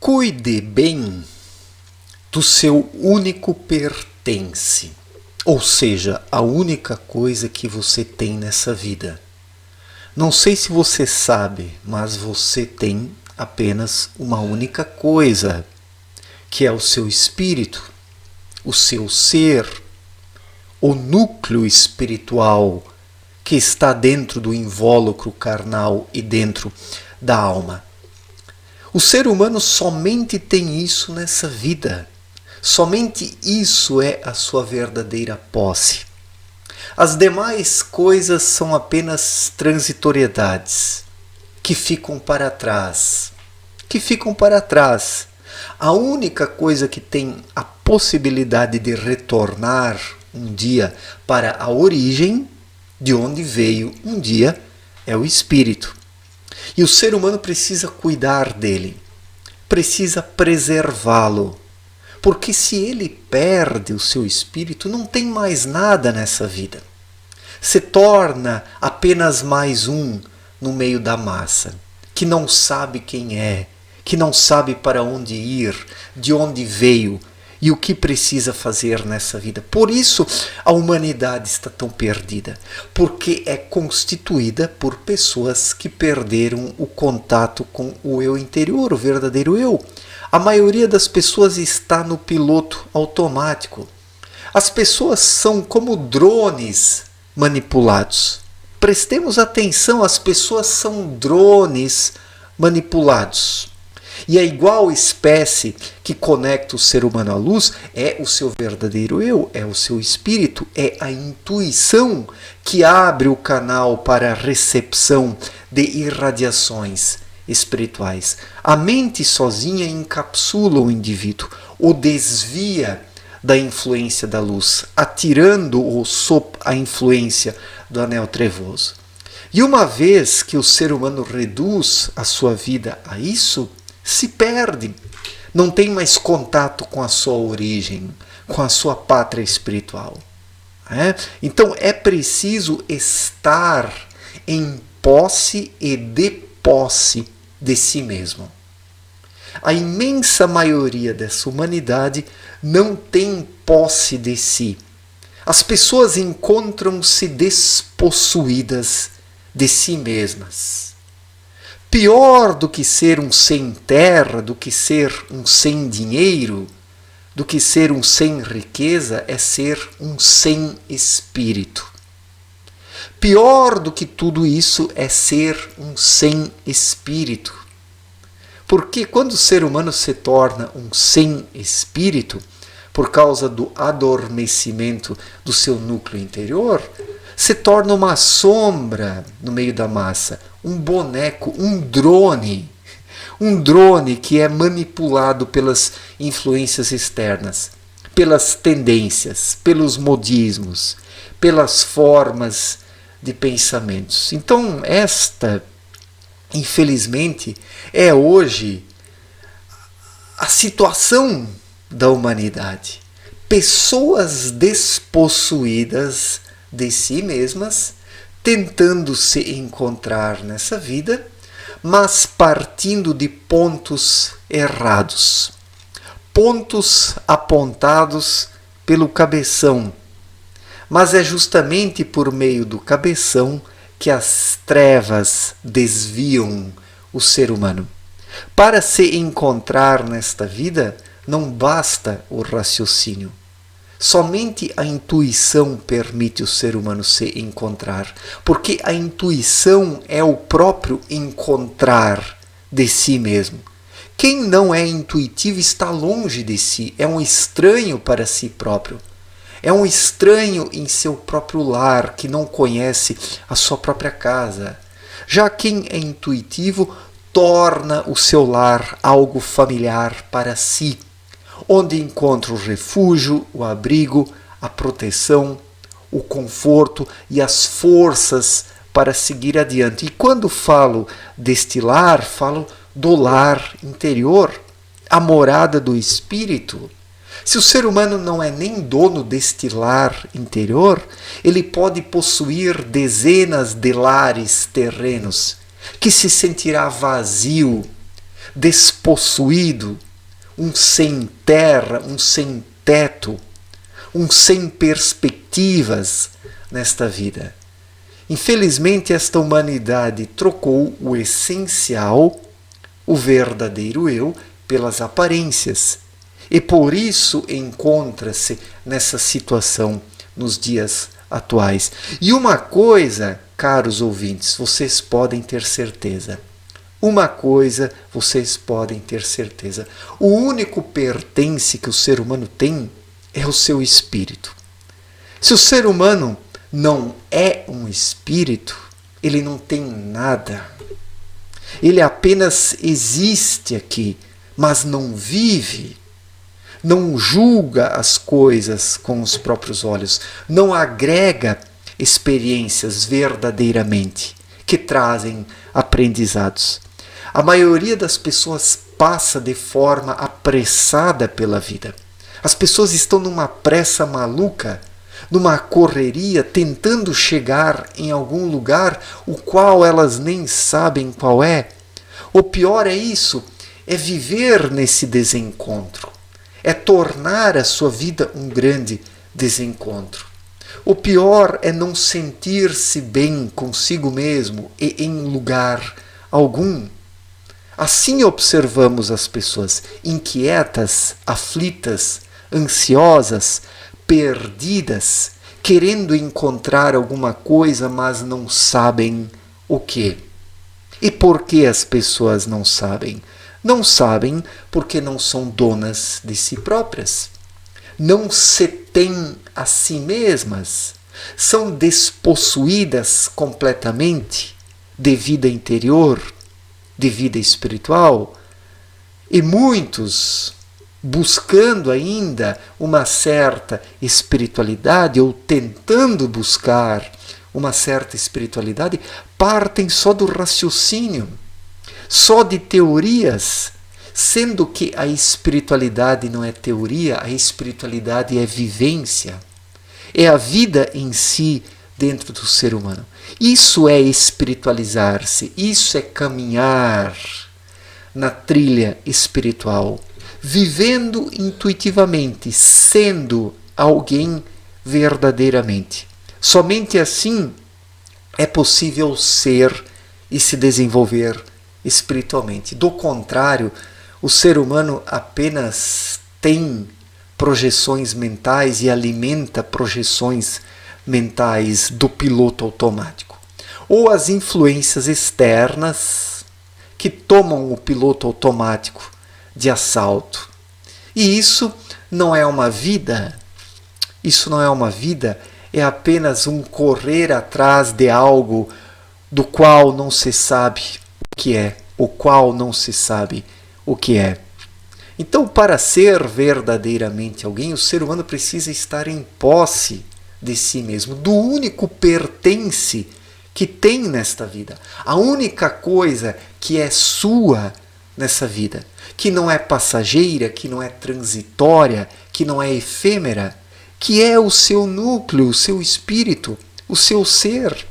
Cuide bem do seu único pertence, ou seja, a única coisa que você tem nessa vida. Não sei se você sabe, mas você tem apenas uma única coisa, que é o seu espírito, o seu ser, o núcleo espiritual que está dentro do invólucro carnal e dentro da alma. O ser humano somente tem isso nessa vida. Somente isso é a sua verdadeira posse. As demais coisas são apenas transitoriedades que ficam para trás. A única coisa que tem a possibilidade de retornar um dia para a origem, de onde veio um dia, é o espírito. E o ser humano precisa cuidar dele, precisa preservá-lo, porque se ele perde o seu espírito, não tem mais nada nessa vida. Se torna apenas mais um no meio da massa, que não sabe quem é, que não sabe para onde ir, de onde veio e o que precisa fazer nessa vida. Por isso a humanidade está tão perdida, porque é constituída por pessoas que perderam o contato com o eu interior, o verdadeiro eu. A maioria das pessoas está no piloto automático. As pessoas são como drones manipulados. Prestemos atenção, as pessoas são drones manipulados. E a igual espécie que conecta o ser humano à luz é o seu verdadeiro eu, é o seu espírito, é a intuição que abre o canal para a recepção de irradiações espirituais. A mente sozinha encapsula o indivíduo, o desvia da influência da luz, atirando-o sob a influência do anel trevoso. E uma vez que o ser humano reduz a sua vida a isso, se perde, não tem mais contato com a sua origem, com a sua pátria espiritual. Então é preciso estar em posse e de posse de si mesmo. A imensa maioria dessa humanidade não tem posse de si. As pessoas encontram-se despossuídas de si mesmas. Pior do que ser um sem terra, do que ser um sem dinheiro, do que ser um sem riqueza, é ser um sem espírito. Pior do que tudo isso é ser um sem espírito. Porque quando o ser humano se torna um sem espírito, por causa do adormecimento do seu núcleo interior, se torna uma sombra no meio da massa, um boneco, um drone que é manipulado pelas influências externas, pelas tendências, pelos modismos, pelas formas de pensamentos. Então, esta, infelizmente, é hoje a situação da humanidade. Pessoas despossuídas de si mesmas, tentando se encontrar nessa vida, mas partindo de pontos errados, pontos apontados pelo cabeção. Mas é justamente por meio do cabeção que as trevas desviam o ser humano. Para se encontrar nesta vida, não basta o raciocínio. Somente a intuição permite o ser humano se encontrar, porque a intuição é o próprio encontrar de si mesmo. Quem não é intuitivo está longe de si, é um estranho para si próprio. É um estranho em seu próprio lar, que não conhece a sua própria casa. Já quem é intuitivo torna o seu lar algo familiar para si, onde encontra o refúgio, o abrigo, a proteção, o conforto e as forças para seguir adiante. E quando falo deste lar, falo do lar interior, a morada do espírito. Se o ser humano não é nem dono deste lar interior, ele pode possuir dezenas de lares terrenos, que se sentirá vazio, despossuído, um sem terra, um sem teto, um sem perspectivas nesta vida. Infelizmente, esta humanidade trocou o essencial, o verdadeiro eu, pelas aparências. E por isso encontra-se nessa situação nos dias atuais. E uma coisa, caros ouvintes, vocês podem ter certeza. Uma coisa vocês podem ter certeza. O único pertence que o ser humano tem é o seu espírito. Se o ser humano não é um espírito, ele não tem nada. Ele apenas existe aqui, mas não vive. Não julga as coisas com os próprios olhos. Não agrega experiências verdadeiramente que trazem aprendizados. A maioria das pessoas passa de forma apressada pela vida. As pessoas estão numa pressa maluca, numa correria, tentando chegar em algum lugar o qual elas nem sabem qual é. O pior é isso, é viver nesse desencontro, é tornar a sua vida um grande desencontro. O pior é não sentir-se bem consigo mesmo e em lugar algum. Assim observamos as pessoas inquietas, aflitas, ansiosas, perdidas, querendo encontrar alguma coisa, mas não sabem o que. E por que as pessoas não sabem? Não sabem porque não são donas de si próprias. Não se têm a si mesmas. São despossuídas completamente de vida interior, de vida espiritual. E muitos, buscando ainda uma certa espiritualidade ou tentando buscar uma certa espiritualidade, partem só do raciocínio, só de teorias, sendo que a espiritualidade não é teoria, a espiritualidade é vivência, é a vida em si dentro do ser humano. Isso é espiritualizar-se, isso é caminhar na trilha espiritual, vivendo intuitivamente, sendo alguém verdadeiramente. Somente assim é possível ser e se desenvolver espiritualmente. Do contrário, o ser humano apenas tem projeções mentais e alimenta projeções mentais do piloto automático. Ou as influências externas que tomam o piloto automático de assalto. E isso não é uma vida. Isso não é uma vida, é apenas um correr atrás de algo do qual não se sabe o que é, o qual não se sabe o que é. Então, para ser verdadeiramente alguém, o ser humano precisa estar em posse de si mesmo, do único pertence que tem nesta vida, a única coisa que é sua nessa vida, que não é passageira, que não é transitória, que não é efêmera, que é o seu núcleo, o seu espírito, o seu ser.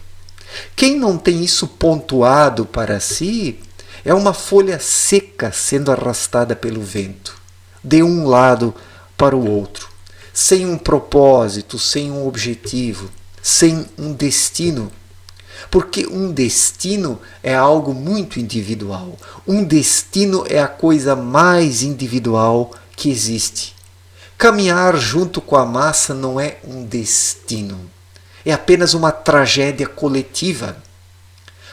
Quem não tem isso pontuado para si é uma folha seca sendo arrastada pelo vento, de um lado para o outro, sem um propósito, sem um objetivo, sem um destino. Porque um destino é algo muito individual. Um destino é a coisa mais individual que existe. Caminhar junto com a massa não é um destino. É apenas uma tragédia coletiva.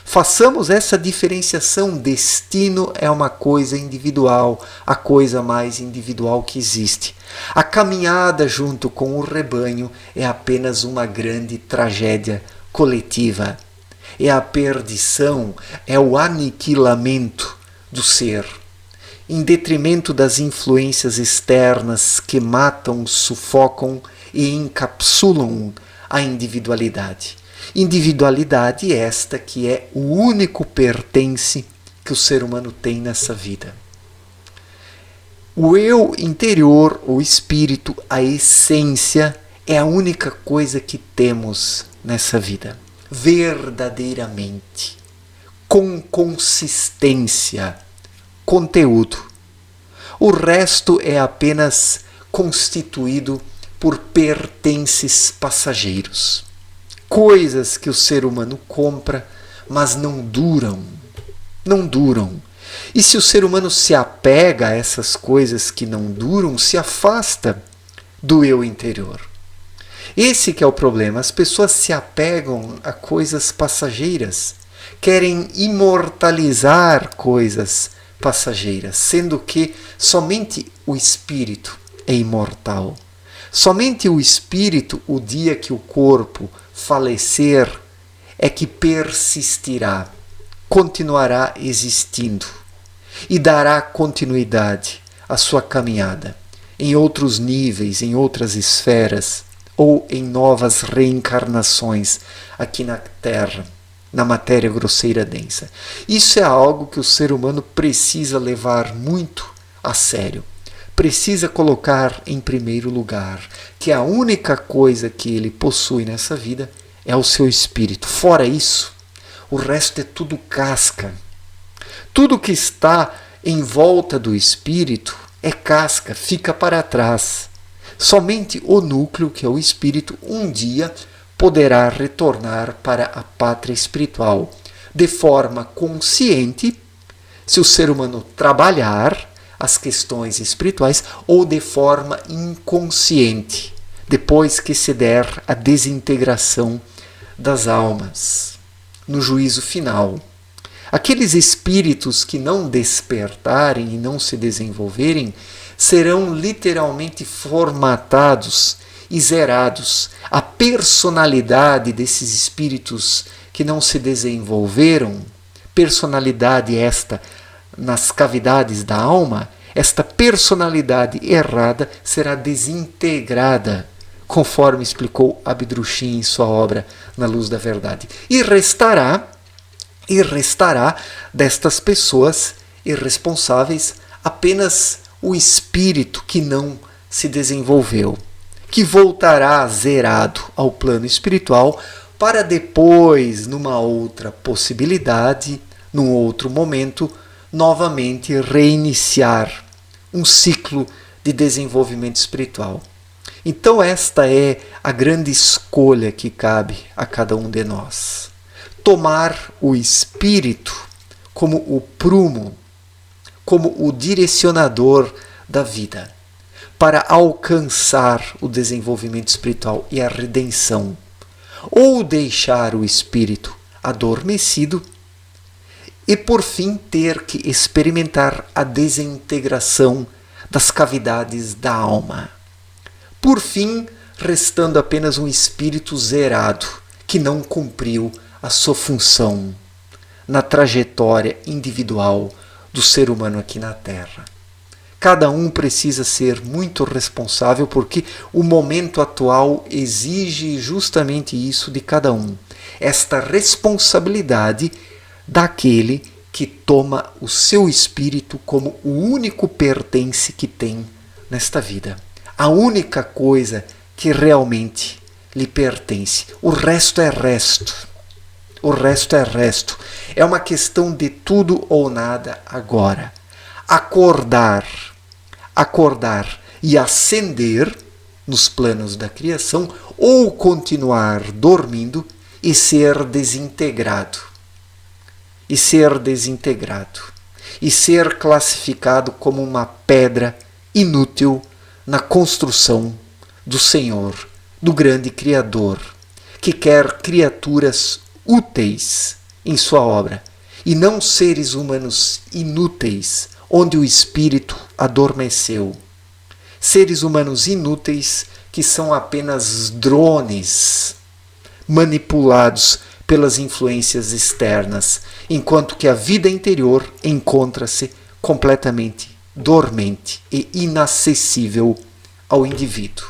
Façamos essa diferenciação. Destino é uma coisa individual, a coisa mais individual que existe. A caminhada junto com o rebanho é apenas uma grande tragédia coletiva. É a perdição, é o aniquilamento do ser, em detrimento das influências externas que matam, sufocam e encapsulam a individualidade. Individualidade esta que é o único pertence que o ser humano tem nessa vida. O eu interior, o espírito, a essência é a única coisa que temos nessa vida. Verdadeiramente, com consistência, conteúdo. O resto é apenas constituído por pertences passageiros. Coisas que o ser humano compra, mas não duram. Não duram. E se o ser humano se apega a essas coisas que não duram, se afasta do eu interior. Esse que é o problema. As pessoas se apegam a coisas passageiras, querem imortalizar coisas passageiras, sendo que somente o espírito é imortal. Somente o espírito, o dia que o corpo falecer, é que persistirá, continuará existindo e dará continuidade à sua caminhada em outros níveis, em outras esferas ou em novas reencarnações aqui na Terra, na matéria grosseira densa. Isso é algo que o ser humano precisa levar muito a sério. Precisa colocar em primeiro lugar que a única coisa que ele possui nessa vida é o seu espírito. Fora isso, o resto é tudo casca. Tudo que está em volta do espírito é casca, fica para trás. Somente o núcleo, que é o espírito, um dia poderá retornar para a pátria espiritual de forma consciente, se o ser humano trabalhar as questões espirituais, ou de forma inconsciente, depois que se der a desintegração das almas, no juízo final. Aqueles espíritos que não despertarem e não se desenvolverem serão literalmente formatados e zerados. A personalidade desses espíritos que não se desenvolveram, personalidade esta nas cavidades da alma, esta personalidade errada será desintegrada, conforme explicou Abdrushim em sua obra Na Luz da Verdade. E restará destas pessoas irresponsáveis apenas o espírito que não se desenvolveu, que voltará zerado ao plano espiritual para depois, numa outra possibilidade, num outro momento, novamente reiniciar um ciclo de desenvolvimento espiritual. Então esta é a grande escolha que cabe a cada um de nós. Tomar o espírito como o prumo, como o direcionador da vida, para alcançar o desenvolvimento espiritual e a redenção, ou deixar o espírito adormecido e por fim ter que experimentar a desintegração das cavidades da alma. Por fim, restando apenas um espírito zerado, que não cumpriu a sua função na trajetória individual do ser humano aqui na Terra. Cada um precisa ser muito responsável, porque o momento atual exige justamente isso de cada um. Esta responsabilidade daquele que toma o seu espírito como o único pertence que tem nesta vida. A única coisa que realmente lhe pertence. O resto é resto. O resto é resto. É uma questão de tudo ou nada agora. Acordar e ascender nos planos da criação, ou continuar dormindo e ser desintegrado. E ser classificado como uma pedra inútil na construção do Senhor, do grande Criador, que quer criaturas úteis em sua obra, e não seres humanos inúteis, onde o espírito adormeceu. Seres humanos inúteis que são apenas drones manipulados pelas influências externas, enquanto que a vida interior encontra-se completamente dormente e inacessível ao indivíduo.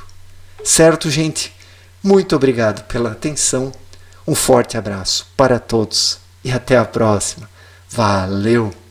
Certo, gente? Muito obrigado pela atenção. Um forte abraço para todos e até a próxima. Valeu!